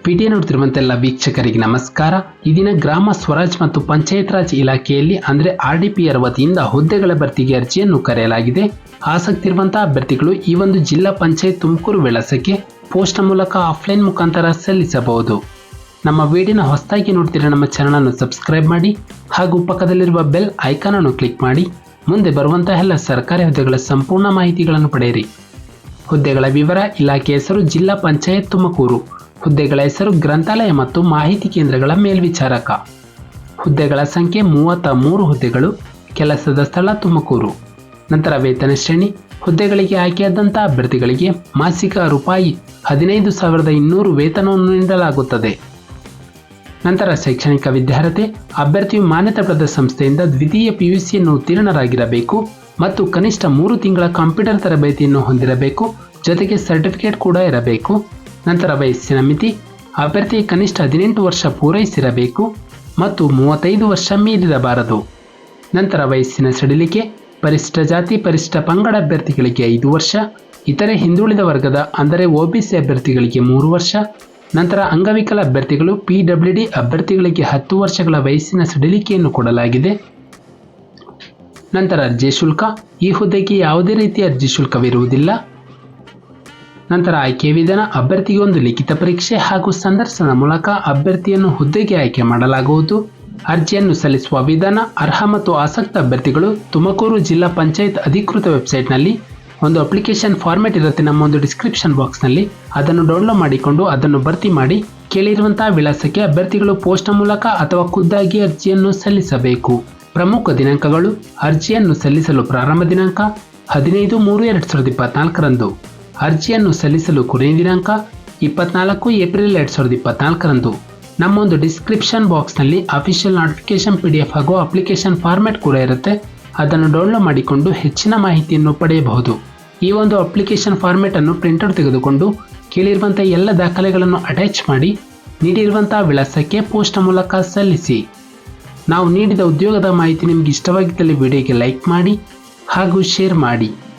PTA ನೋಡ್ತಿರುವಂತೆಲ್ಲ ವೀಕ್ಷಕರಿಗೆ ನಮಸ್ಕಾರ. ಈ ದಿನ ಗ್ರಾಮ ಸ್ವರಾಜ್ ಮತ್ತು ಪಂಚಾಯತ್ ರಾಜ್ ಇಲಾಖೆಯಲ್ಲಿ ಅಂದರೆ RDPR ವತಿಯಿಂದ ಹುದ್ದೆಗಳ ಭರ್ತಿಗೆ ಅರ್ಜಿಯನ್ನು ಕರೆಯಲಾಗಿದೆ. ಆಸಕ್ತಿ ಇರುವಂತಹ ಅಭ್ಯರ್ಥಿಗಳು ಈ ಒಂದು ಜಿಲ್ಲಾ ಪಂಚಾಯತ್ ತುಮಕೂರು ವಿಳಾಸಕ್ಕೆ ಪೋಸ್ಟ್ ಮೂಲಕ ಆಫ್ಲೈನ್ ಮುಖಾಂತರ ಸಲ್ಲಿಸಬಹುದು. ನಮ್ಮ ವಿಡಿಯೋನ ಹೊಸದಾಗಿ ನೋಡ್ತಿರೋ ನಮ್ಮ ಚಾನಲ್ ಅನ್ನು ಸಬ್ಸ್ಕ್ರೈಬ್ ಮಾಡಿ ಹಾಗೂ ಪಕ್ಕದಲ್ಲಿರುವ ಬೆಲ್ ಐಕಾನ್ ಅನ್ನು ಕ್ಲಿಕ್ ಮಾಡಿ ಮುಂದೆ ಬರುವಂತಹ ಎಲ್ಲ ಸರ್ಕಾರಿ ಹುದ್ದೆಗಳ ಸಂಪೂರ್ಣ ಮಾಹಿತಿಗಳನ್ನು ಪಡೆಯಿರಿ. ಹುದ್ದೆಗಳ ವಿವರ: ಇಲಾಖೆ ಹೆಸರು ಜಿಲ್ಲಾ ಪಂಚಾಯತ್ ತುಮಕೂರು. ಹುದ್ದೆಗಳ ಹೆಸರು ಗ್ರಂಥಾಲಯ ಮತ್ತು ಮಾಹಿತಿ ಕೇಂದ್ರಗಳ ಮೇಲ್ವಿಚಾರಕ. ಹುದ್ದೆಗಳ ಸಂಖ್ಯೆ 33 ಹುದ್ದೆಗಳು. ಕೆಲಸದ ಸ್ಥಳ ತುಮಕೂರು. ನಂತರ ವೇತನ ಶ್ರೇಣಿ: ಹುದ್ದೆಗಳಿಗೆ ಆಯ್ಕೆಯಾದಂಥ ಅಭ್ಯರ್ಥಿಗಳಿಗೆ ಮಾಸಿಕ ರೂಪಾಯಿ 15,200 ವೇತನವನ್ನು ನೀಡಲಾಗುತ್ತದೆ. ನಂತರ ಶೈಕ್ಷಣಿಕ ವಿದ್ಯಾರ್ಹತೆ: ಅಭ್ಯರ್ಥಿಯು ಮಾನ್ಯತೆ ಪಡೆದ ಸಂಸ್ಥೆಯಿಂದ ದ್ವಿತೀಯ PUCಯನ್ನು ಉತ್ತೀರ್ಣರಾಗಿರಬೇಕು ಮತ್ತು ಕನಿಷ್ಠ 3 ತಿಂಗಳ ಕಂಪ್ಯೂಟರ್ ತರಬೇತಿಯನ್ನು ಹೊಂದಿರಬೇಕು. ಜೊತೆಗೆ ಸರ್ಟಿಫಿಕೇಟ್ ಕೂಡ ಇರಬೇಕು. ನಂತರ ವಯಸ್ಸಿನ ಮಿತಿ: ಅಭ್ಯರ್ಥಿ ಕನಿಷ್ಠ 18 ವರ್ಷ ಪೂರೈಸಿರಬೇಕು ಮತ್ತು 35 ವರ್ಷ ಮೀರಿರಬಾರದು. ನಂತರ ವಯಸ್ಸಿನ ಸಡಿಲಿಕೆ: ಪರಿಶಿಷ್ಟ ಜಾತಿ ಪರಿಶಿಷ್ಟ ಪಂಗಡ ಅಭ್ಯರ್ಥಿಗಳಿಗೆ 5 ವರ್ಷ, ಇತರೆ ಹಿಂದುಳಿದ ವರ್ಗದ ಅಂದರೆ OBC ಅಭ್ಯರ್ಥಿಗಳಿಗೆ 3 ವರ್ಷ. ನಂತರ ಅಂಗವಿಕಲ ಅಭ್ಯರ್ಥಿಗಳು PWD ಅಭ್ಯರ್ಥಿಗಳಿಗೆ 10 ವರ್ಷಗಳ ವಯಸ್ಸಿನ ಸಡಿಲಿಕೆಯನ್ನು ಕೊಡಲಾಗಿದೆ. ನಂತರ ಅರ್ಜಿ ಶುಲ್ಕ: ಈ ಹುದ್ದೆಗೆ ಯಾವುದೇ ರೀತಿಯ ಅರ್ಜಿ ಶುಲ್ಕವಿರುವುದಿಲ್ಲ. ನಂತರ ಆಯ್ಕೆ ವಿಧಾನ: ಅಭ್ಯರ್ಥಿಗೆ ಒಂದು ಲಿಖಿತ ಪರೀಕ್ಷೆ ಹಾಗೂ ಸಂದರ್ಶನ ಮೂಲಕ ಅಭ್ಯರ್ಥಿಯನ್ನು ಹುದ್ದೆಗೆ ಆಯ್ಕೆ ಮಾಡಲಾಗುವುದು. ಅರ್ಜಿಯನ್ನು ಸಲ್ಲಿಸುವ ವಿಧಾನ: ಅರ್ಹ ಮತ್ತು ಆಸಕ್ತ ಅಭ್ಯರ್ಥಿಗಳು ತುಮಕೂರು ಜಿಲ್ಲಾ ಪಂಚಾಯತ್ ಅಧಿಕೃತ ವೆಬ್ಸೈಟ್ನಲ್ಲಿ ಒಂದು ಅಪ್ಲಿಕೇಶನ್ ಫಾರ್ಮೆಟ್ ಇರುತ್ತೆ ನಮ್ಮ ಒಂದು ಡಿಸ್ಕ್ರಿಪ್ಷನ್ ಬಾಕ್ಸ್ನಲ್ಲಿ, ಅದನ್ನು ಡೌನ್ಲೋಡ್ ಮಾಡಿಕೊಂಡು ಅದನ್ನು ಭರ್ತಿ ಮಾಡಿ ಕೇಳಿರುವಂತಹ ವಿಳಾಸಕ್ಕೆ ಅಭ್ಯರ್ಥಿಗಳು ಪೋಸ್ಟ್ ಮೂಲಕ ಅಥವಾ ಖುದ್ದಾಗಿ ಅರ್ಜಿಯನ್ನು ಸಲ್ಲಿಸಬೇಕು. ಪ್ರಮುಖ ದಿನಾಂಕಗಳು: ಅರ್ಜಿಯನ್ನು ಸಲ್ಲಿಸಲು ಪ್ರಾರಂಭ ದಿನಾಂಕ 15/3/2024 ರಂದು. ಅರ್ಜಿಯನ್ನು ಸಲ್ಲಿಸಲು ಕೊನೆಯ ದಿನಾಂಕ 24 ಏಪ್ರಿಲ್ 2024 ರಂದು. ನಮ್ಮ ಒಂದು ಡಿಸ್ಕ್ರಿಪ್ಷನ್ ಬಾಕ್ಸ್ನಲ್ಲಿ ಅಫಿಷಿಯಲ್ ನೋಟಿಫಿಕೇಶನ್ PDF ಹಾಗೂ ಅಪ್ಲಿಕೇಶನ್ ಫಾರ್ಮೆಟ್ ಕೂಡ ಇರುತ್ತೆ, ಅದನ್ನು ಡೌನ್ಲೋಡ್ ಮಾಡಿಕೊಂಡು ಹೆಚ್ಚಿನ ಮಾಹಿತಿಯನ್ನು ಪಡೆಯಬಹುದು. ಈ ಒಂದು ಅಪ್ಲಿಕೇಶನ್ ಫಾರ್ಮೆಟ್ ಅನ್ನು ಪ್ರಿಂಟ್ಔಟ್ ತೆಗೆದುಕೊಂಡು ಕೇಳಿರುವಂಥ ಎಲ್ಲ ದಾಖಲೆಗಳನ್ನು ಅಟ್ಯಾಚ್ ಮಾಡಿ ನೀಡಿರುವಂತಹ ವಿಳಾಸಕ್ಕೆ ಪೋಸ್ಟ್ ಮೂಲಕ ಸಲ್ಲಿಸಿ. ನಾವು ನೀಡಿದ ಉದ್ಯೋಗದ ಮಾಹಿತಿ ನಿಮಗೆ ಇಷ್ಟವಾಗಿದ್ದಲ್ಲಿ ವಿಡಿಯೋಗೆ ಲೈಕ್ ಮಾಡಿ ಹಾಗೂ ಶೇರ್ ಮಾಡಿ.